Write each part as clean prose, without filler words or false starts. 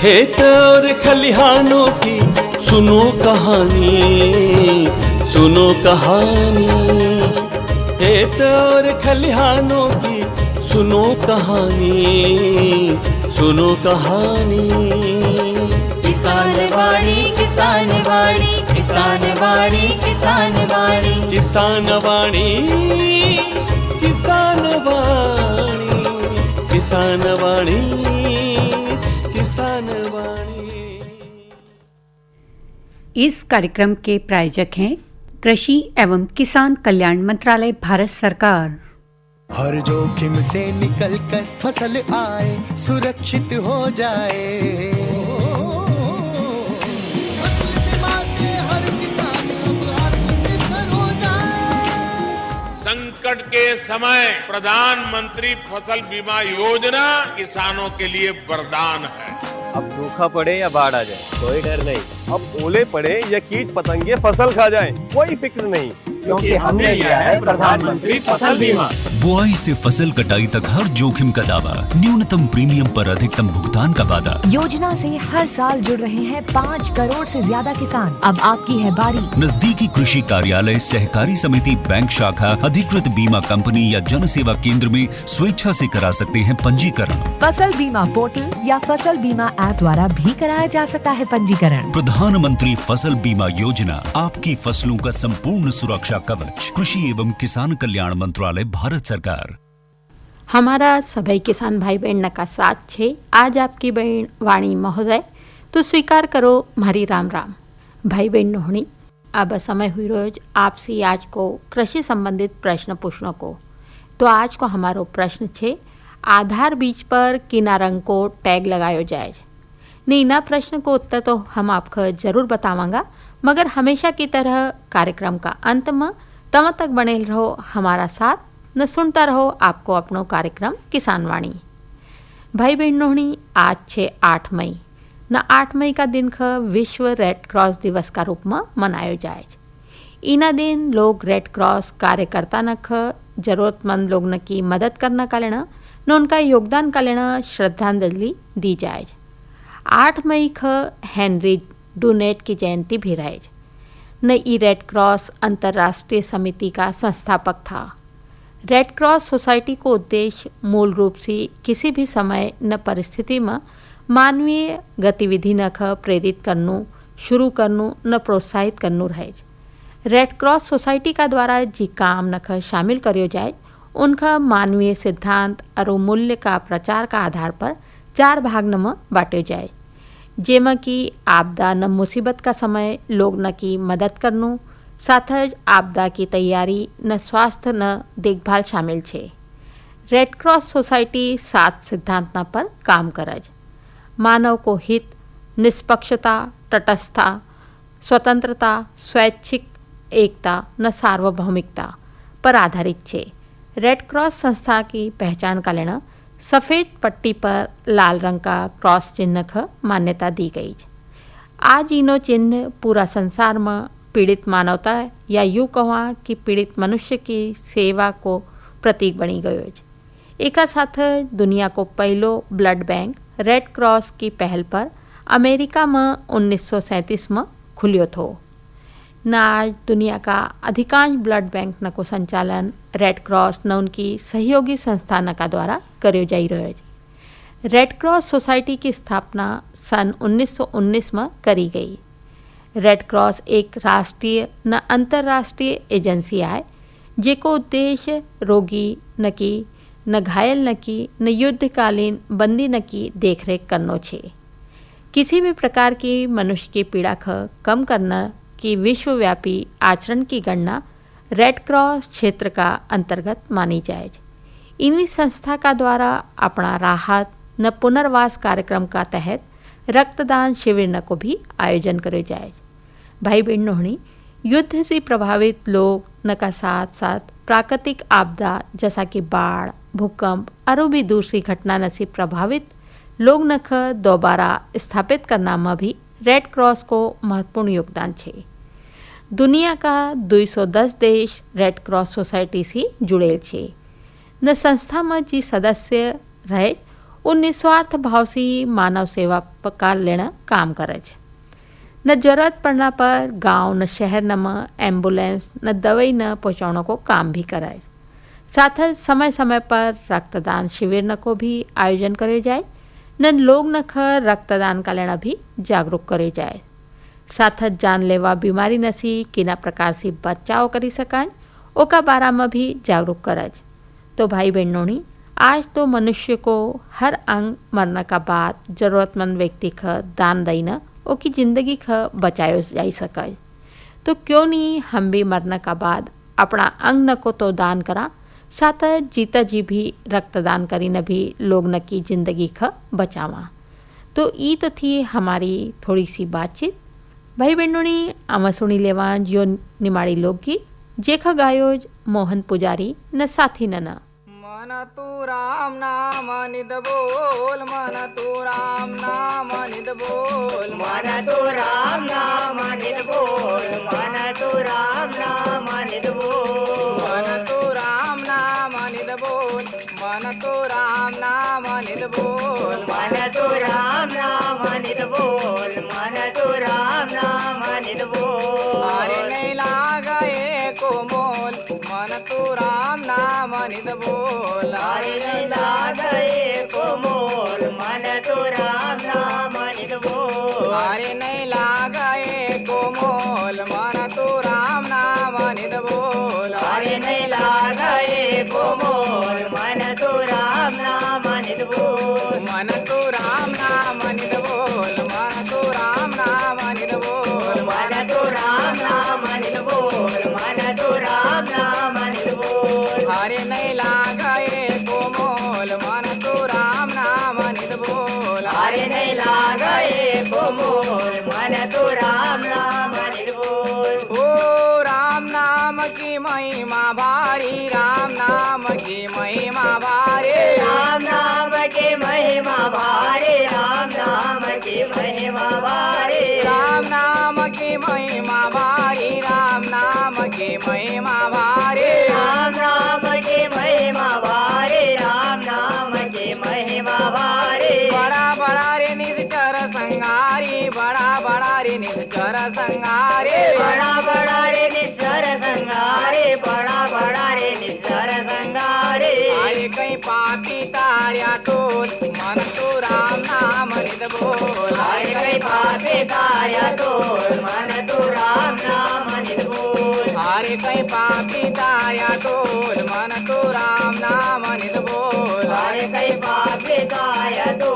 खेत और खलिहानों की सुनो कहानी, सुनो कहानी। खेत और खलिहानों की सुनो कहानी, सुनो कहानी। किसान वाणी, किसान वाणी, किसान वाणी, किसान वाणी, किसान वाणी, किसान वाणी, किसान वाणी, किसान वाणी। इस कार्यक्रम के प्रायोजक हैं कृषि एवं किसान कल्याण मंत्रालय, भारत सरकार। हर जोखिम से निकल कर फसल आए, सुरक्षित हो जाए। फसल बीमा से हर किसान अब आत्मनिर्भर हो जाए। संकट के समय प्रधानमंत्री फसल बीमा योजना किसानों के लिए वरदान है। अब सूखा पड़े या बाढ़ आ जाए, कोई डर नहीं। अब ओले पड़े या कीट पतंगे फसल खा जाए, कोई फिक्र नहीं, क्योंकि हमने लिया है प्रधानमंत्री फसल बीमा। बुआई से फसल कटाई तक हर जोखिम का दावा, न्यूनतम प्रीमियम पर अधिकतम भुगतान का वादा। योजना से हर साल जुड़ रहे हैं 5 करोड़ से ज्यादा किसान। अब आपकी है बारी। नजदीकी कृषि कार्यालय, सहकारी समिति, बैंक शाखा, अधिकृत बीमा कंपनी या जन सेवा केंद्र में स्वेच्छा से करा सकते हैं पंजीकरण। फसल बीमा पोर्टल या फसल बीमा ऐप द्वारा भी कराया जा सकता है पंजीकरण। प्रधानमंत्री फसल बीमा योजना, आपकी फसलों का संपूर्ण सुरक्षा कवच। कृषि एवं किसान कल्याण मंत्रालय, भारत सरकार। हमारा सभी किसान भाई बहन का साथ छे। आज आपकी बहन वाणी महोदय, तो स्वीकार करो मारी राम राम। भाई बहन नोहणी, अब समय हुई रोज आपसे आज को कृषि संबंधित प्रश्न पूछने को। तो आज को हमारो प्रश्न छे, आधार बीज पर किना रंग को टैग लगायो जाए। नहीं ना प्रश्न को उत्तर तो हम आपको जरूर बतावांगा, मगर हमेशा की तरह कार्यक्रम का अंत में तब तक बने रहो हमारा साथ, न सुनता रहो आपको अपनो कार्यक्रम किसान वाणी। भाई बहनों, आज छे 8 मई न 8 मई का दिन विश्व रेड क्रॉस दिवस का रूप में मनायो जाए। इना दिन लोग रेड क्रॉस कार्यकर्ता न जरूरतमंद लोग न की मदद करने का लेना न उनका योगदान का लेना श्रद्धांजलि दी जाए। 8 मई हेनरी डुनेट की जयंती भी रहे। न ई रेड क्रॉस अंतर्राष्ट्रीय समिति का संस्थापक था। रेड क्रॉस सोसाइटी को उद्देश्य मूल रूप से किसी भी समय न परिस्थिति में मानवीय गतिविधि न प्रेरित करनू, शुरू करनू न प्रोत्साहित करनू रहे। रेड क्रॉस सोसाइटी का द्वारा जी काम न शामिल करियो जाए, उनका मानवीय सिद्धांत और मूल्य का प्रचार का आधार पर 4 भाग में बांटे जाए, जेमा कि आपदा न मुसीबत का समय लोग न की मदद करनू, साथ आपदा की तैयारी न स्वास्थ्य न देखभाल शामिल छे। रेड क्रॉस सोसाइटी 7 सिद्धांत पर काम करज। मानव को हित, निष्पक्षता, तटस्थता, स्वतंत्रता, स्वैच्छिक एकता न सार्वभौमिकता पर आधारित छे। रेड क्रॉस संस्था की पहचान का लेना सफ़ेद पट्टी पर लाल रंग का क्रॉस चिन्ह मान्यता दी गई। आज इनो चिन्ह पूरा संसार में पीड़ित मानवता या यूँ कहा कि पीड़ित मनुष्य की सेवा को प्रतीक बनी गयो। एक साथ दुनिया को पहलो ब्लड बैंक रेड क्रॉस की पहल पर अमेरिका में 1937 में खुलियो थो। न आज दुनिया का अधिकांश ब्लड बैंक न को संचालन रेड क्रॉस न उनकी सहयोगी संस्था न का द्वारा करो जा रहा है। रेड क्रॉस सोसाइटी की स्थापना सन 1919 में करी गई। रेड क्रॉस एक राष्ट्रीय न अंतर्राष्ट्रीय एजेंसी है, जेको उद्देश्य रोगी न की, न घायल न की, न युद्धकालीन बंदी न की देखरेख करनो छे। किसी भी प्रकार की मनुष्य की पीड़ा कम करना की विश्वव्यापी आचरण की गणना रेड क्रॉस क्षेत्र का अंतर्गत मानी जाए। इन्हीं संस्था का द्वारा अपना राहत न पुनर्वास कार्यक्रम का तहत रक्तदान शिविर न को भी आयोजन करे जाए। भाई बहनों, युद्ध से प्रभावित लोग न का साथ साथ प्राकृतिक आपदा जैसा कि बाढ़, भूकंप और भी दूसरी घटना न से प्रभावित लोग न दोबारा स्थापित करना में भी रेड क्रॉस को महत्वपूर्ण योगदान छे। दुनिया का 210 देश रेड क्रॉस सोसाइटी से जुड़ेल छे। न संस्था में जी सदस्य रहे वो निस्वार्थ भाव से मानव सेवा का लेना काम करे छे। न जरूरत पड़ना पर गांव न शहर न एम्बुलेंस न दवाई न पहुँचाने को काम भी कराए। साथ ही समय समय पर रक्तदान शिविर न को भी आयोजन करे जाए। न लोग न ख रक्तदान का लेना भी जागरूक करे जाए। साथ ही जानलेवा बीमारी नसी किना प्रकार से बचाव करी सकाय ओका बारा में भी जागरूक करे। तो भाई बहनों आज तो मनुष्य को हर अंग मरने का बाद जरूरतमंद व्यक्ति ख दान देना ओकी जिंदगी ख बचायो जा सके। तो क्यों नहीं हम भी मरने का बाद अपना अंग न को तो दान करा, साथ जीता जी भी रक्तदान करी न भी लोग न की जिंदगी ख बचावा। तो ये तो थी हमारी थोड़ी सी बातचीत। भाई बहनों आमा सुनी लेवा जो निमाड़ी लोकगीत जेखा गायोज मोहन पुजारी न साथी न मन तू राम नाम निद बोल, मन तू राम नाम निद बोल, मन तू राम नाम निद बोल, मन तू राम नाम निद बोल, मन तू राम नाम निद बोल, मन तू राम नाम निद बोल, मन तू राम नाम निद बोल, मन तू राम नाम निद बोल। अरे नहीं लागे को मोल, मन तू राम नाम निद बोल, अरे नहीं लागे को मोल, मन तू राम नाम निद बोल, अरे नहीं लागे को मोल, मन तू राम नाम निद बोल, अरे नहीं लागे को मोल, मन तू राम नाम निद बोल, मन तू राम नाम निद बोल, मन तू राम नाम निद बोल, मन तू राम नाम निद बोल, मन तू राम नाम निद बोल, अरे नहीं लागे को मोल, मन तू राम नाम निद बोल, अरे नहीं लागे को मोल, मन तू राम नाम निद बोल। ओ राम नाम की महिमा भारी, राम नाम की महिमा भारी, राम नाम की महिमा भारी, राम नाम की महिमा भारी, राम नाम की महिमा भारी, राम नाम की महिमा भारी, राम नाम की महिमा भारी, राम नाम की महिमा भारी। बड़ा बड़ा रे निश्चर संगारी, बड़ा बड़ा रे निश्चर संगारी, बड़ा बड़ा रे निश्चर संगारी, बड़ा बड़ा रे निश्चर संगारी। अरे कहीं पापी तार्या तो मन तू राम नाम निद बोल, अरे कहीं पापी तार्या तो मन तू राम नाम निद बोल, अरे कहीं पापी तार्या तो मन तू राम नाम निद बोल, अरे कहीं पापी तार्या तो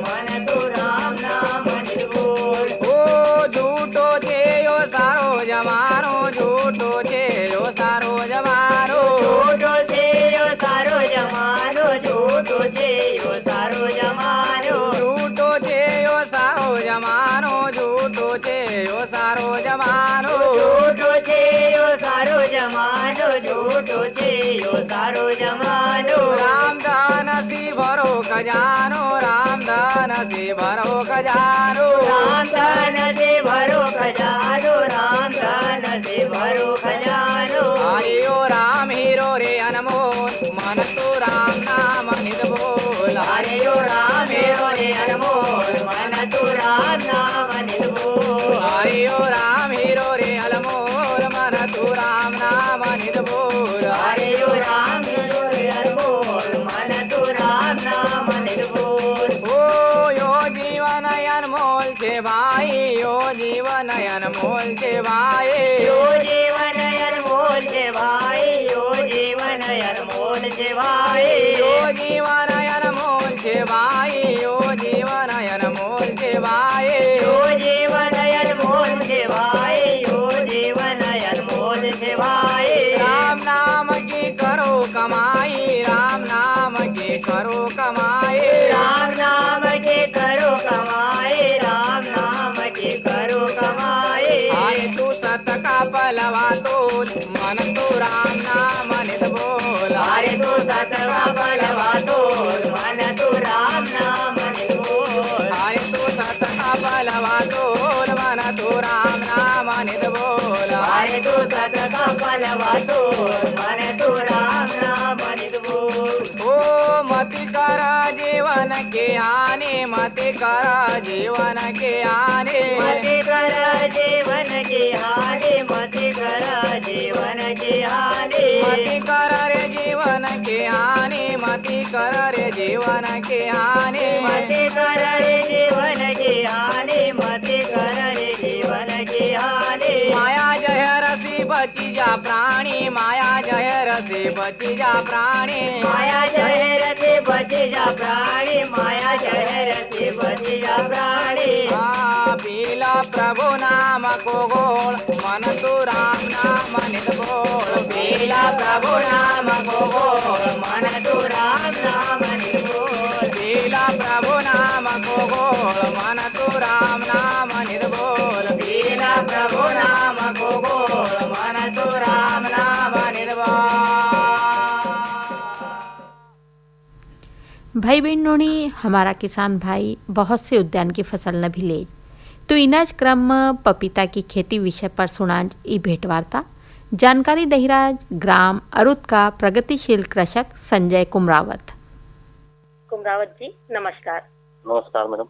मन तू राम नाम निद बोल। ओ झूठो छे यो सारो जमानो, झूठो छे यो सारो जमानो, झूठो छे यो सारो जमानो, झूठो छे यो सारो जमानो, झूठो छे यो सारो जमानो, झूठो छे यो सारो जमानो, झूठो छे यो सारो जमानो, झूठो छे यो सारो जमानो। राम धन सी भरो खजानो, राम धन सी भरो खजानो, राम धन सी भरो खजानो, राम धन सी भरो खजानो। अरे ओ राम हीरो रे अनमोल, मन तू राम नाम निद बोल, अरे ओ राम हीरो रे अनमोल, मन तू राम नाम निद बोल, अरे ओ राम हीरो रे अनमोल, मन तू राम नाम निद बोल, अरे ओ राम हीरो रे अनमोल, मन तू राम नाम निद बोल। ओ यो जीवन अनमोल छे भाई, यो जीवन अनमोल छे भाई, यो जीवन अनमोल छे भाई, यो जीवन अनमोल छे भाई, यो जीवन अनमोल छे भाई, यो जीवन अनमोल छे भाई, यो जीवन अनमोल छे भाई, यो जीवन अनमोल छे भाई। राम नाम की करो कमाई, राम नाम की करो कमाई, राम नाम की करो कमाई, राम नाम की करो कमाई। आए तू सत का पलवा तोल, मन तू राम नाम निद बोल, आए तू सत का पलवा तोल, मन तू राम नाम निद बोल, आए तू सत का पलवा तोल, मन तू राम नाम निद बोल, आए तू सत का पलवा तोल, मन तू राम नाम निद बोल। ओ मत मति कर जीवन के हानि, मति कर जीवन के हानि, मति कर जीवन की हानि, मति कर जीवन की हानि, मति कर रे जीवन के हानि, मति कर रे जीवन के हानि, मति कर रे जीवन की हानि, मति कर रे जीवन की हानि। माया जहर से बची जा प्राणी, माया जहर से बची जा प्राणी, माया जहर से बची जा प्राणी, माया जहर से बची जा प्राणी। पीला प्रभु नाम को गोल, मन तू राम नाम नित बोल, पीला प्रभु नाम को गोल, मन तू राम नाम नित बोल, पीला प्रभु नाम को गोल, मन तू राम नाम नित बोल, पीला प्रभु नाम को गोल, मन तू राम नाम नित बोल। भाई बहनों, हमारा किसान भाई बहुत से उद्यान की फसल न भी ले तो इनाज क्रम पपीता की खेती विषय पर सुनाज ई भेंटवार्ता। जानकारी दहिराज ग्राम अरुद का प्रगतिशील कृषक संजय कुमरावत। कुमरावत जी नमस्कार। नमस्कार मैडम।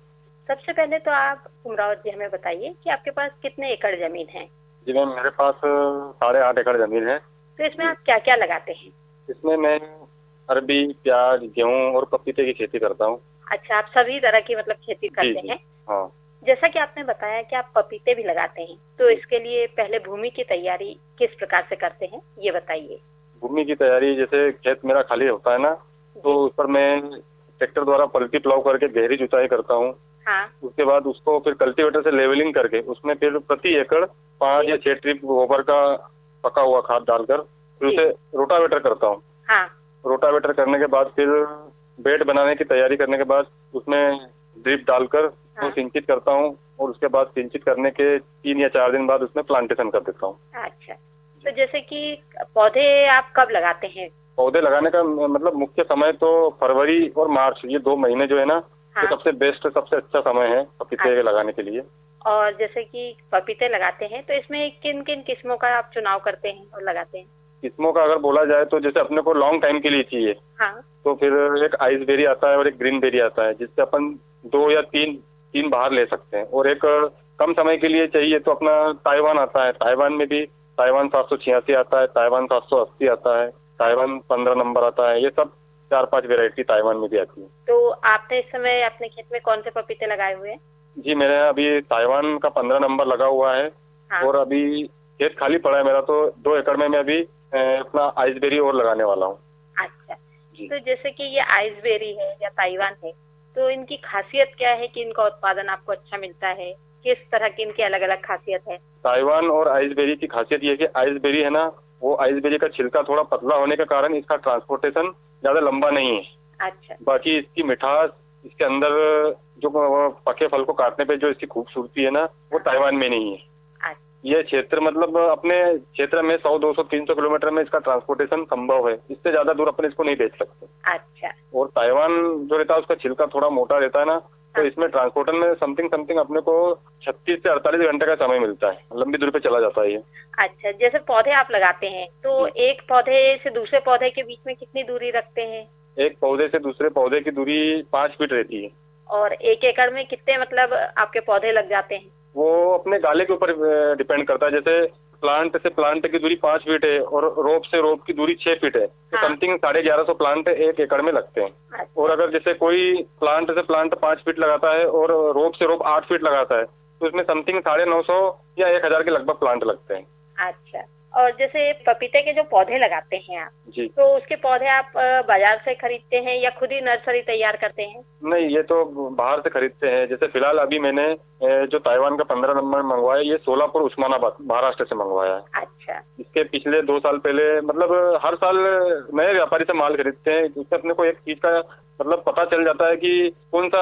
सबसे पहले तो आप कुमरावत जी हमें बताइए कि आपके पास कितने एकड़ जमीन है? जी मैम, मेरे पास 8.5 एकड़ जमीन है। तो इसमें आप क्या क्या लगाते हैं? इसमें मैं अरबी, प्याज, गेहूं और पपीते की खेती करता हूँ। अच्छा, आप सभी तरह की मतलब खेती करते हैं? हाँ। जैसा कि आपने बताया कि आप पपीते भी लगाते हैं, तो इसके लिए पहले भूमि की तैयारी किस प्रकार से करते हैं ये बताइए। भूमि की तैयारी, जैसे खेत मेरा खाली होता है ना, तो उस पर मैं ट्रैक्टर द्वारा पलटी प्लाव करके गहरी जुताई करता हूँ। हाँ। उसके बाद उसको फिर कल्टीवेटर से लेवलिंग करके उसमें फिर प्रति एकड़ 5 या 6 ट्रिप गोबर का पका हुआ खाद डालकर फिर उसे रोटावेटर करता हूँ। हाँ। रोटावेटर करने के बाद फिर बेड बनाने की तैयारी करने के बाद उसमें ड्रिप डालकर वो सिंचित करता हूँ और उसके बाद सिंचित करने के 3 या 4 दिन बाद उसमें प्लांटेशन कर देता हूँ। अच्छा, तो जैसे कि पौधे आप कब लगाते हैं? पौधे लगाने का मतलब मुख्य समय तो फरवरी और मार्च, ये 2 महीने जो है ना, हाँ। तो सबसे बेस्ट, सबसे अच्छा समय है पपीते के लगाने के लिए। और जैसे कि पपीते लगाते हैं तो इसमें किन किन किस्मों का आप चुनाव करते हैं और लगाते हैं? किस्मों का अगर बोला जाए तो जैसे अपने को लॉन्ग टाइम के लिए चाहिए, हाँ। तो फिर एक आइस बेरी आता है और एक ग्रीन बेरी आता है, जिससे अपन 2 या 3 बाहर ले सकते हैं। और एक कम समय के लिए चाहिए तो अपना ताइवान आता है। ताइवान में भी ताइवान 786 आता है, ताइवान 780 आता है, ताइवान 15 नंबर आता है। ये सब 4-5 वेरायटी ताइवान में भी आती है। तो आपने इस समय अपने खेत में कौन से पपीते लगाए हुए हैं? जी, मेरे अभी ताइवान का 15 नंबर लगा हुआ है। हाँ। और अभी खेत खाली पड़ा है मेरा, तो 2 एकड़ में मैं अभी अपना आइसबेरी और लगाने वाला हूँ। अच्छा, तो जैसे कि ये आइसबेरी है या ताइवान है, तो इनकी खासियत क्या है कि इनका उत्पादन आपको अच्छा मिलता है? किस तरह की इनकी अलग अलग खासियत है? ताइवान और आइसबेरी की खासियत ये है कि आइसबेरी है ना, वो आइसबेरी का छिलका थोड़ा पतला होने के कारण इसका ट्रांसपोर्टेशन ज्यादा लंबा नहीं है। अच्छा। बाकी इसकी मिठास, इसके अंदर जो पके फल को काटने पे जो इसकी खूबसूरती है ना, वो ताइवान में नहीं है। ये क्षेत्र मतलब अपने क्षेत्र में 100, 200, 300 किलोमीटर में इसका ट्रांसपोर्टेशन संभव है। इससे ज्यादा दूर अपन इसको नहीं बेच सकते। अच्छा। और ताइवान जो रहता है उसका छिलका थोड़ा मोटा रहता है ना, तो इसमें ट्रांसपोर्टर में समथिंग अपने को 36 से 48 घंटे का समय मिलता है। लंबी दूरी पे चला जाता है ये। अच्छा, जैसे पौधे आप लगाते हैं तो एक पौधे से दूसरे पौधे के बीच में कितनी दूरी रखते हैं? एक पौधे से दूसरे पौधे की दूरी 5 फीट रहती है। और 1 एकड़ में कितने मतलब आपके पौधे लग जाते हैं? वो अपने गाले के ऊपर डिपेंड करता है। जैसे प्लांट से प्लांट की दूरी 5 फीट है और रोप से रोप की दूरी 6 फीट है, तो समथिंग 1150 प्लांट 1 एकड़ में लगते हैं। और अगर जैसे कोई प्लांट से प्लांट 5 फीट लगाता है और रोप से रोप 8 फीट लगाता है, तो इसमें समथिंग 950 या 1000 के लगभग प्लांट लगते हैं। अच्छा, और जैसे पपीते के जो पौधे लगाते हैं आप जी, तो उसके पौधे आप बाजार से खरीदते हैं या खुद ही नर्सरी तैयार करते हैं? नहीं, ये तो बाहर से खरीदते हैं। जैसे फिलहाल अभी मैंने जो ताइवान का 15 नंबर मंगवाया, ये सोलापुर, उस्मानाबाद, महाराष्ट्र से मंगवाया है। अच्छा। इसके पिछले 2 साल पहले मतलब हर साल नए व्यापारी से माल खरीदते हैं। उससे अपने को एक चीज का मतलब पता चल जाता है कि कौन सा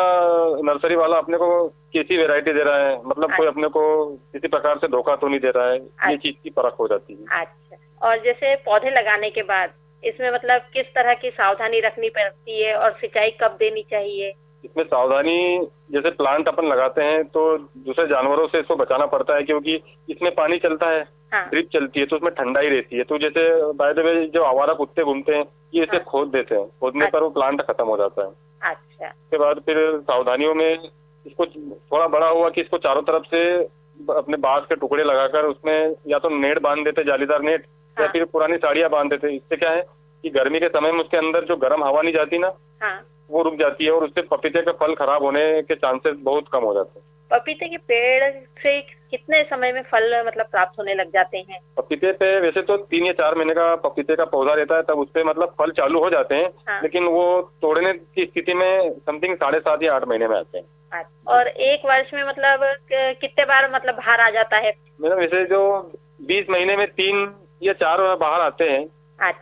नर्सरी वाला अपने को कैसी वैरायटी दे रहा है, मतलब कोई अपने को किसी प्रकार से धोखा तो नहीं दे रहा है। ये चीज की परख हो जाती है। अच्छा, और जैसे पौधे लगाने के बाद इसमें मतलब किस तरह की सावधानी रखनी पड़ती है और सिंचाई कब देनी चाहिए, इसमें सावधानी, जैसे प्लांट अपन लगाते हैं तो दूसरे जानवरों से इसको बचाना पड़ता है, क्योंकि इसमें पानी चलता है, ड्रिप चलती है, तो उसमें ठंडाई रहती है। तो जैसे बाय द वे जो आवारा कुत्ते घूमते हैं, ये इसे खोद देते हैं, खोदने पर वो प्लांट खत्म हो जाता है। अच्छा। उसके बाद फिर सावधानियों में इसको थोड़ा बड़ा हुआ कि इसको चारों तरफ से अपने बांस के टुकड़े लगाकर उसमें या तो नेट बांध देते, जालीदार नेट, या फिर पुरानी साड़ियां बांध देते। इससे क्या है कि गर्मी के समय में उसके अंदर जो गर्म हवा नहीं जाती ना, वो रुक जाती है और उससे पपीते के फल खराब होने के चांसेस बहुत कम हो जाते हैं। पपीते के पेड़ से कितने समय में फल मतलब प्राप्त होने लग जाते हैं? पपीते पे वैसे तो 3 या 4 महीने का पपीते का पौधा रहता है, तब उसपे मतलब फल चालू हो जाते हैं। लेकिन वो तोड़ने की स्थिति में समथिंग 7.5 या 8 महीने में आते हैं। और एक वर्ष में मतलब कितने बार मतलब बाहर आ जाता है? मतलब वैसे जो 20 महीने में 3 या 4 बाहर आते हैं।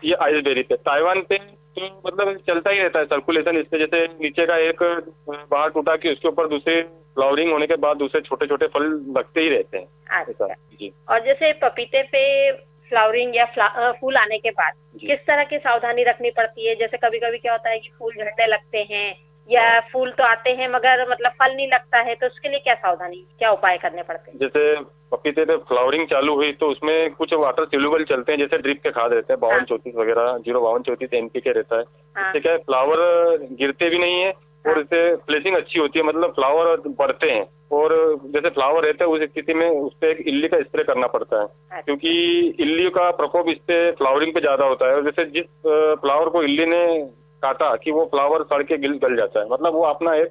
ये आइसबेरी पे, ताइवान पे तो मतलब चलता ही रहता है सर्कुलेशन। इससे जैसे नीचे का एक बाहर टूटा कि उसके ऊपर दूसरे फ्लावरिंग होने के बाद दूसरे छोटे छोटे फल लगते ही रहते हैं। अच्छा जी। और जैसे पपीते पे फ्लावरिंग या फूल आने के बाद किस तरह की सावधानी रखनी पड़ती है? जैसे कभी कभी क्या होता है कि फूल झड़ने लगते हैं या फूल तो आते हैं मगर मतलब फल नहीं लगता है, तो उसके लिए क्या सावधानी, क्या उपाय करने पड़ते हैं? जैसे पपीते पे फ्लावरिंग चालू हुई तो उसमें कुछ वाटर सोल्यूबल चलते हैं, जैसे ड्रिप के खाद रहते हैं 52-34 वगैरह, 052-34 NPK रहता है। इससे क्या है, फ्लावर गिरते भी नहीं है और इससे फ्लेशिंग अच्छी होती है, मतलब फ्लावर बढ़ते हैं। और जैसे फ्लावर रहते हैं उस स्थिति में उस पर एक इल्ली का स्प्रे करना पड़ता है, क्योंकि इल्ली का प्रकोप इस पे फ्लावरिंग पे ज्यादा होता है। और जैसे जिस फ्लावर को इल्ली ने काटा कि वो फ्लावर सड़ के गल जाता है, मतलब वो अपना एक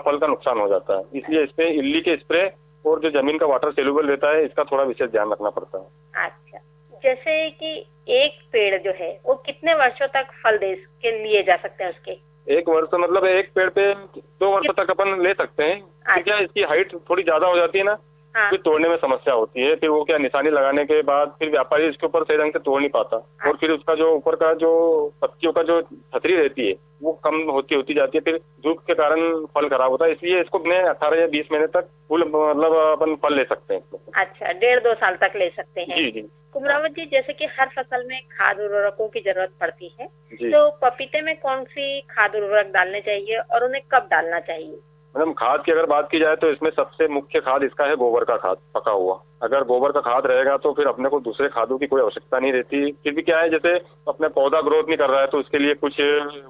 फल का नुकसान हो जाता है। इसलिए इस पे इल्ली के स्प्रे और जो जमीन का वाटर सोल्यूबल रहता है, इसका थोड़ा विशेष ध्यान रखना पड़ता है। अच्छा, जैसे कि एक पेड़ जो है वो कितने वर्षों तक फल दे के लिए जा सकते हैं उसके? 1 वर्ष मतलब एक पेड़ पे 2 वर्ष तक अपन ले सकते हैं। क्या इसकी हाइट थोड़ी ज्यादा हो जाती है ना, फिर तोड़ने में समस्या होती है। फिर वो क्या, निशानी लगाने के बाद फिर व्यापारी इसके ऊपर सही ढंग से तोड़ नहीं पाता, और फिर उसका जो ऊपर का जो पत्तियों का जो छतरी रहती है वो कम होती जाती है, फिर धूप के कारण फल खराब होता है। इसलिए इसको 18 या 20 महीने तक फूल मतलब अपन फल ले सकते हैं। अच्छा, 1.5-2 साल तक ले सकते हैं। जी जी। कुमरावत जी, जैसे कि हर फसल में खाद उर्वरकों की जरूरत पड़ती है, तो पपीते में कौन सी खाद उर्वरक डालने चाहिए और उन्हें कब डालना चाहिए? मैडम, खाद की अगर बात की जाए तो इसमें सबसे मुख्य खाद इसका है गोबर का खाद, पका हुआ। अगर गोबर का खाद रहेगा तो फिर अपने को दूसरे खादों की कोई आवश्यकता नहीं रहती। फिर भी क्या है, जैसे अपने पौधा ग्रोथ नहीं कर रहा है तो उसके लिए कुछ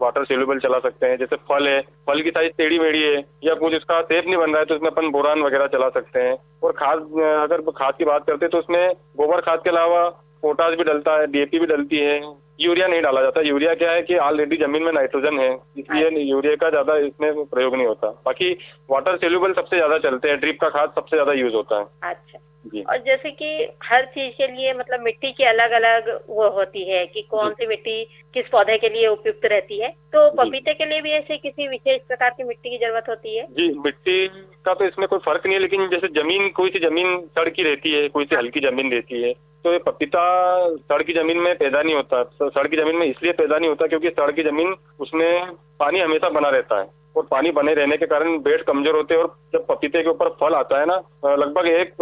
वाटर सोल्यूबल चला सकते हैं। जैसे फल है, फल की साइज टेढ़ी मेढ़ी है या कुछ उसका शेप नहीं बन रहा है तो उसमें अपन बोरान वगैरह चला सकते हैं। और खाद, अगर खाद की बात करते हैं तो उसमें गोबर खाद के अलावा पोटाश भी डलता है, DAP भी डलती है, यूरिया नहीं डाला जाता। यूरिया क्या है कि ऑलरेडी जमीन में नाइट्रोजन है, इसलिए यूरिया का ज्यादा इसमें प्रयोग नहीं होता। बाकी वाटर सोल्यूबल सबसे ज्यादा चलते हैं, ड्रिप का खाद सबसे ज्यादा यूज होता है। अच्छा जी। और जैसे कि हर चीज के लिए मतलब मिट्टी की अलग अलग वो होती है कि कौन सी मिट्टी किस पौधे के लिए उपयुक्त रहती है, तो पपीते के लिए भी ऐसे किसी विशेष प्रकार की मिट्टी की जरूरत होती है? जी, मिट्टी का तो इसमें कोई फर्क नहीं है, लेकिन जैसे जमीन, कोई सी जमीन सड़ की रहती है, कोई सी हल्की जमीन रहती है, तो ये पपीता सड़ की जमीन में पैदा नहीं होता। सड़ की जमीन में इसलिए पैदा नहीं होता क्योंकि सड़ की जमीन, उसमें पानी हमेशा बना रहता है और पानी बने रहने के कारण बेड कमजोर होते हैं। और जब पपीते के ऊपर फल आता है ना, लगभग एक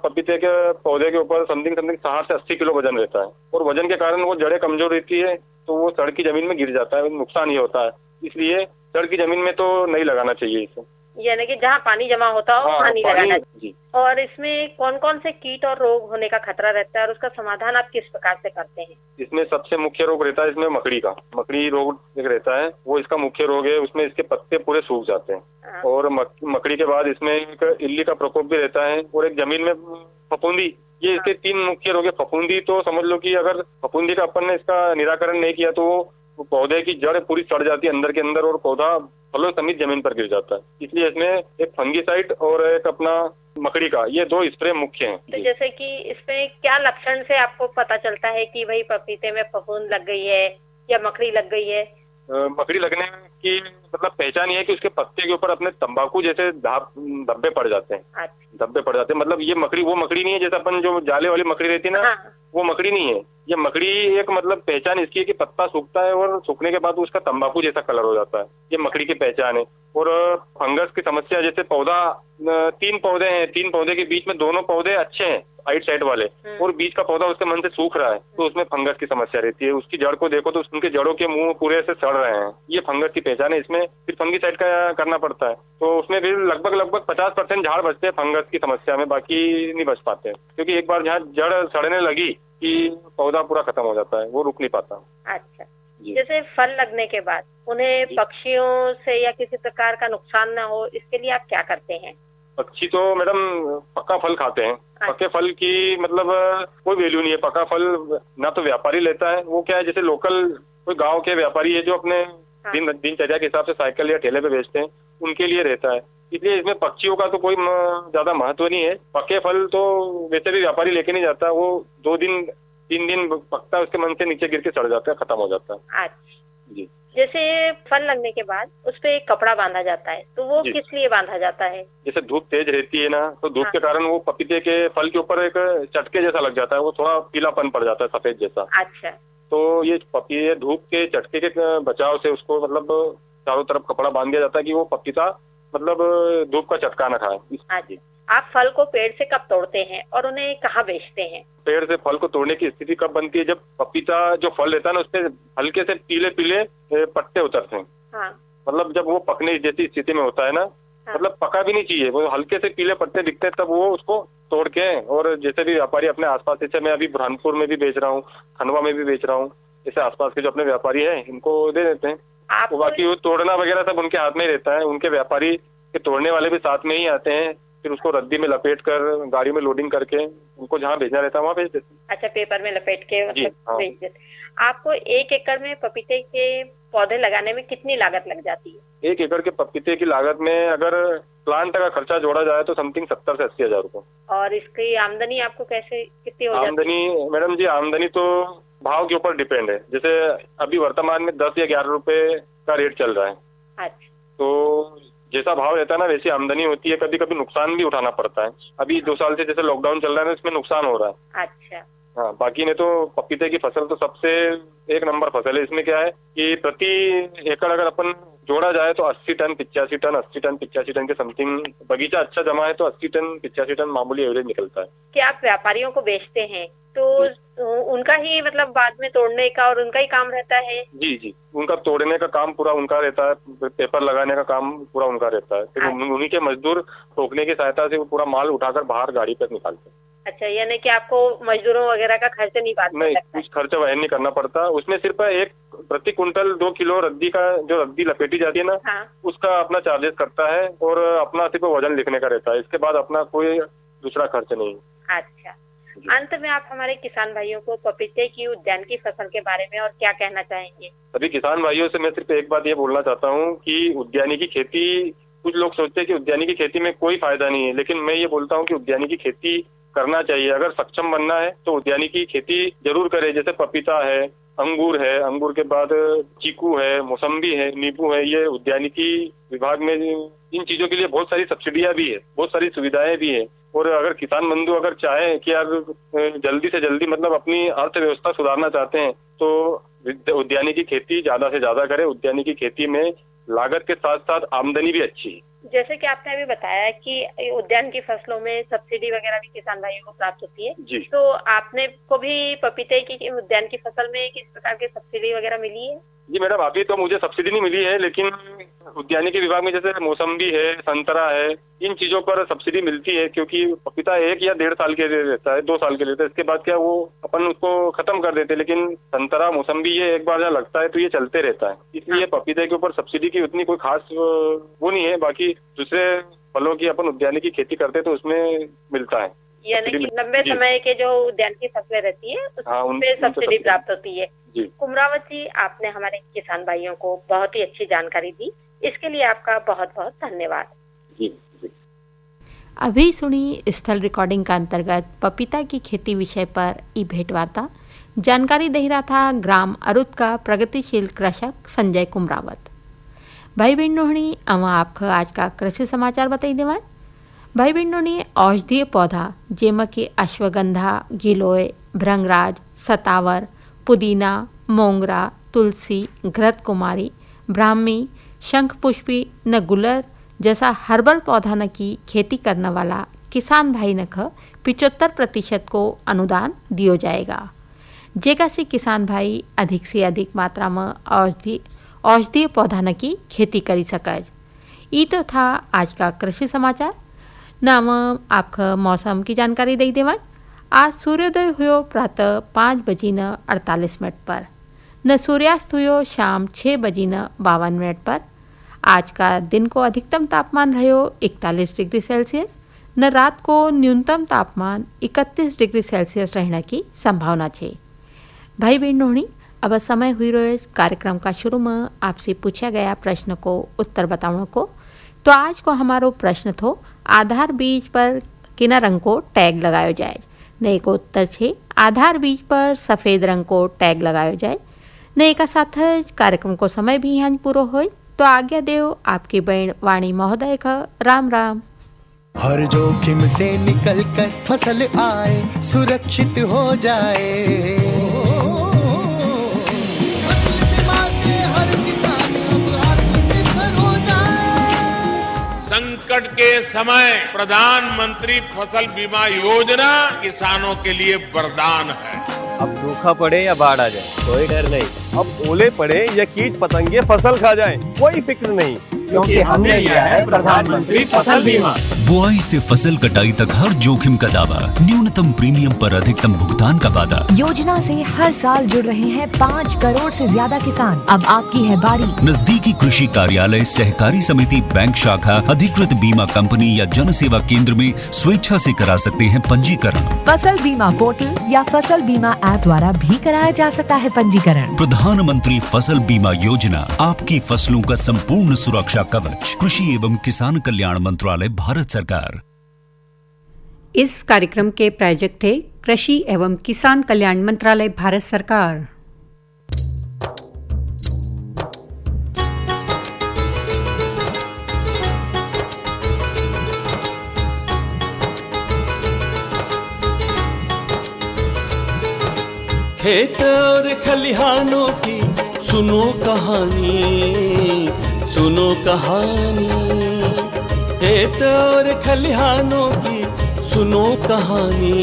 पपीते के पौधे के ऊपर समथिंग 60 से 80 किलो वजन रहता है, और वजन के कारण वो जड़ें कमजोर रहती है तो वो सड़ की जमीन में गिर जाता है, नुकसान ही होता है। इसलिए सड़ की जमीन में तो नहीं लगाना चाहिए इसे, यानी कि जहाँ पानी जमा होता हो वहाँ नहीं लगाना चाहिए। और इसमें कौन कौन से कीट और रोग होने का खतरा रहता है और उसका समाधान आप किस प्रकार से करते हैं? इसमें सबसे मुख्य रोग रहता है इसमें मकड़ी का, मकड़ी रोग एक रहता है, वो इसका मुख्य रोग है। उसमें इसके पत्ते पूरे सूख जाते हैं। और मकड़ी के बाद इसमें एक इल्ली का प्रकोप भी रहता है, और एक जमीन में फफूंदी। ये इसके 3 मुख्य रोग है। फफूंदी तो समझ लो कि अगर फफूंदी का अपन ने इसका निराकरण नहीं किया तो वो पौधे की जड़ पूरी सड़ जाती है अंदर के अंदर, और पौधा फलों समेत जमीन पर गिर जाता है। इसलिए इसमें एक फंगीसाइड और एक अपना मकड़ी का, ये 2 स्प्रे मुख्य हैं। तो जैसे कि इसमें क्या लक्षण से आपको पता चलता है कि भाई पपीते में फफूंद लग गई है या मकड़ी लग गई है? मकड़ी लगने की मतलब पहचान ये है कि उसके पत्ते के ऊपर अपने तंबाकू जैसे धब्बे पड़ जाते हैं। धब्बे पड़ जाते हैं, मतलब ये मकड़ी वो मकड़ी नहीं है जैसे अपन जो जाले वाली मकड़ी रहती है ना, वो मकड़ी नहीं है। ये मकड़ी एक मतलब पहचान इसकी है कि पत्ता सूखता है और सूखने के बाद उसका तंबाकू जैसा कलर हो जाता है, ये मकड़ी की पहचान है। और फंगस की समस्या, जैसे पौधा 3 पौधे हैं, 3 पौधे के बीच में दोनों पौधे अच्छे हैं राइट साइड वाले, और बीच का पौधा उसके मन से सूख रहा है, तो उसमें फंगस की समस्या रहती है। उसकी जड़ को देखो तो उनके जड़ों के मुंह पूरे से सड़ रहे हैं, ये फंगस की पहचाने, इसमें फिर फंगीसाइड का करना पड़ता है। तो उसमें भी लगभग 50% झाड़ बचते हैं फंगस की समस्या में, बाकी नहीं बच पाते, क्योंकि एक बार जहाँ जड़ सड़ने लगी कि पौधा पूरा खत्म हो जाता है, वो रुक नहीं पाता। अच्छा, जैसे फल लगने के बाद उन्हें पक्षियों से या किसी प्रकार का नुकसान ना हो, इसके लिए आप क्या करते हैं? पक्षी तो मैडम पक्का फल खाते हैं। पक्के फल की मतलब कोई वैल्यू नहीं है। पक्का फल ना तो व्यापारी लेता है, वो क्या है जैसे लोकल कोई गांव के व्यापारी है जो अपने दिनचर्या के हिसाब से साइकिल या ठेले पे बेचते हैं, उनके लिए रहता है। इसलिए इसमें पक्षियों का तो कोई ज्यादा महत्व नहीं है। पक्के फल तो वैसे भी व्यापारी लेके नहीं जाता, वो 2 दिन 3 दिन पकता है, उसके मन से नीचे गिर के सड़ जाता है, खत्म हो जाता है। अच्छा जी। जैसे फल लगने के बाद उस पे एक कपड़ा बांधा जाता है, तो वो किस लिए बांधा जाता है? जैसे धूप तेज रहती है ना, तो धूप के कारण वो पपीते के फल के ऊपर एक चटके जैसा लग जाता है, वो थोड़ा पीलापन पड़ जाता है सफेद जैसा। अच्छा। तो ये पपीते धूप के चटके के बचाव से उसको मतलब चारों तरफ कपड़ा बांध दिया जाता है कि वो पपीता मतलब धूप का चटका न खाए। आप फल को पेड़ से कब तोड़ते हैं और उन्हें कहाँ बेचते हैं? पेड़ से फल को तोड़ने की स्थिति कब बनती है, जब पपीता जो फल रहता है ना, उसपे हल्के से पीले पीले पत्ते उतरते हैं। हाँ। मतलब जब वो पकने जैसी स्थिति में होता है ना, मतलब पका भी नहीं चाहिए, वो हल्के से पीले पत्ते दिखते हैं, तब वो उसको तोड़ के, और जैसे भी व्यापारी अपने आसपास, जैसे मैं अभी बुरहानपुर में भी बेच रहा हूँ, खंडवा में भी बेच रहा हूँ, जैसे आसपास के जो अपने व्यापारी है इनको दे देते हैं। तो बाकी वो तोड़ना वगैरह सब उनके हाथ में ही रहता है। उनके व्यापारी के तोड़ने वाले भी साथ में ही आते हैं, फिर उसको रद्दी में लपेट कर गाड़ी में लोडिंग करके उनको जहाँ भेजना रहता है वहाँ भेज देते हैं। अच्छा, पेपर में लपेट के भेज देते। आपको 1 एकड़ में पपीते के पौधे लगाने में कितनी लागत लग जाती है? 1 एकड़ के पपीते की लागत में अगर प्लांट का खर्चा जोड़ा जाए तो समथिंग 70 से 80 हजार रुपए। और इसकी आमदनी आपको कैसे कितनी हो जाती है? आमदनी मैडम जी, आमदनी तो भाव के ऊपर डिपेंड है। जैसे अभी वर्तमान में 10 या 11 रुपए का रेट चल रहा है। अच्छा। तो जैसा भाव रहता है ना वैसी आमदनी होती है। कभी कभी नुकसान भी उठाना पड़ता है। अभी 2 साल से जैसे लॉकडाउन चल रहा है ना, इसमें नुकसान हो रहा है। अच्छा। हाँ, बाकी नहीं तो पपीते की फसल तो सबसे 1 नंबर फसल है। इसमें क्या है कि प्रति एकड़ अगर अपन जोड़ा जाए तो 80 टन 85 टन 80 टन 85 टन के समथिंग, बगीचा अच्छा जमा है तो 80 टन 85 टन मामूली एवरेज निकलता है। क्या आप व्यापारियों को बेचते हैं तो उनका ही मतलब बाद में तोड़ने का और उनका ही काम रहता है? जी जी, उनका तोड़ने का काम पूरा उनका रहता है, पेपर लगाने का काम पूरा उनका रहता है। फिर उन्हीं के मजदूर ठोकने की सहायता से वो पूरा माल उठाकर बाहर गाड़ी पर निकालते हैं। अच्छा, यानी कि आपको मजदूरों वगैरह का खर्च नहीं कुछ खर्चा वहन नहीं करना पड़ता। उसमें सिर्फ एक प्रति कुंटल 2 किलो रद्दी का जो रद्दी लपेटी जाती है ना, उसका अपना चार्जेस करता है और अपना सिर्फ वजन लिखने का रहता है। इसके बाद अपना कोई दूसरा खर्च नहीं। अच्छा, अंत में आप हमारे किसान भाइयों को पपीते की उद्यान की फसल के बारे में और क्या कहना चाहेंगे? सभी किसान भाइयों से मैं सिर्फ एक बात ये बोलना चाहता हूँ कि उद्यानिकी की खेती, कुछ लोग सोचते हैं कि उद्यानिकी की खेती में कोई फायदा नहीं है, लेकिन मैं ये बोलता हूँ कि उद्यानिकी की खेती करना चाहिए। अगर सक्षम बनना है तो उद्यानिकी की खेती जरूर करें। जैसे पपीता है, अंगूर है, अंगूर के बाद चीकू है, मौसम्बी है, नींबू है, ये उद्यानिकी विभाग में इन चीजों के लिए बहुत सारी सब्सिडियां भी है, बहुत सारी सुविधाएं भी है। और अगर किसान बंधु अगर चाहे कि यार जल्दी से जल्दी मतलब अपनी अर्थव्यवस्था सुधारना चाहते हैं तो उद्यानिकी खेती ज्यादा से ज्यादा करें। उद्यानिकी खेती में लागत के साथ साथ आमदनी भी अच्छी है। जैसे कि आपने अभी बताया कि उद्यान की फसलों में सब्सिडी वगैरह भी किसान भाइयों को प्राप्त होती है जी। तो आपने को भी पपीते की उद्यान की फसल में किस प्रकार की सब्सिडी वगैरह मिली है? जी मैडम, अभी तो मुझे सब्सिडी नहीं मिली है, लेकिन उद्यानिकी विभाग में जैसे मौसम्बी है, संतरा है, इन चीजों पर सब्सिडी मिलती है। क्योंकि पपीता 1 या 1.5 साल के लिए रहता है, 2 साल के लिए रहता है। इसके बाद क्या वो अपन उसको खत्म कर देते हैं। लेकिन संतरा, मौसम्बी ये एक बार जहाँ लगता है तो ये चलते रहता है। इसलिए पपीते के ऊपर सब्सिडी की उतनी कोई खास वो नहीं है। बाकी दूसरे फलों की अपन उद्यानिकी खेती करते हैं तो उसमें मिलता है। यानी कि लंबे समय के जो उद्यान की फसलें रहती है उसमें सब्सिडी प्राप्त होती है। कुमरावत जी, आपने हमारे किसान भाइयों को बहुत ही अच्छी जानकारी दी, इसके लिए आपका बहुत बहुत धन्यवाद। जी। अभी सुनी स्थल रिकॉर्डिंग का अंतर्गत पपीता की खेती विषय पर ई भेंट वार्ता। जानकारी दे रहा था ग्राम अरुद का प्रगतिशील कृषक संजय कुमरावत। भाई बहनों ने आपको आज का कृषि समाचार बताई देवान। भाई बहनों ने औषधीय पौधा जेम के अश्वगंधा, गिलोय, भृंगराज, सतावर, पुदीना, मोंगरा, तुलसी, घृत कुमारी, ब्राह्मी, शंखपुष्पी न गुलर जैसा हर्बल पौधा न की खेती करने वाला किसान भाई न 75% को अनुदान दियो जाएगा। जेका से किसान भाई अधिक से अधिक मात्रा में औषधीय पौधान की खेती करी सकज। ई तो था आज का कृषि समाचार। नाम आपका मौसम की जानकारी दे देवन। आज सूर्योदय हुयो प्रातः 5:48 पर, न सूर्यास्त हुयो शाम 6:52 पर। आज का दिन को अधिकतम तापमान रहो 41 डिग्री सेल्सियस, न रात को न्यूनतम तापमान 31 डिग्री सेल्सियस रहने की संभावना है। भाई बहनों, अब समय हुई रहे कार्यक्रम का शुरू में आपसे पूछा गया प्रश्न को उत्तर बताने को। तो आज को हमारो प्रश्न थो आधार बीज पर किना रंग को टैग लगायो जाए। नए को उत्तर छे आधार बीज पर सफ़ेद रंग को टैग लगायो जाए। नए का साथ कार्यक्रम को समय भी यहाँ पूरा हो। तो आज्ञा देव आपकी बहन वाणी महोदय का राम राम। हर जोखिम से निकल कर फसल आए, सुरक्षित हो जाए। फसल बीमा से हर किसान अब आत्मनिर्भर हो जाए। संकट के समय प्रधानमंत्री फसल बीमा योजना किसानों के लिए वरदान है। अब सूखा पड़े या बाढ़ आ जाए कोई डर नहीं। अब ओले पड़े या कीट पतंगे फसल खा जाए कोई फिक्र नहीं, क्योंकि हमने लिया है प्रधानमंत्री फसल बीमा। बुआई से फसल कटाई तक हर जोखिम का दावा, न्यूनतम प्रीमियम पर अधिकतम भुगतान का वादा। योजना से हर साल जुड़ रहे हैं 5 करोड़ से ज्यादा किसान। अब आपकी है बारी। नजदीकी कृषि कार्यालय, सहकारी समिति, बैंक शाखा, अधिकृत बीमा कंपनी या जन सेवा केंद्र में स्वेच्छा से करा सकते हैं पंजीकरण। फसल बीमा पोर्टल या फसल बीमा ऐप द्वारा भी कराया जा सकता है पंजीकरण। प्रधानमंत्री फसल बीमा योजना, आपकी फसलों का संपूर्ण सुरक्षा कवच। कृषि एवं किसान कल्याण मंत्रालय, भारत सरकार। इस कार्यक्रम के प्रायोजक थे कृषि एवं किसान कल्याण मंत्रालय, भारत सरकार। खेत और खलिहानों की सुनो कहानी, सुनो कहानी। खेत और खलिहानों की सुनो कहानी,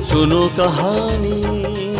सुनो कहानी।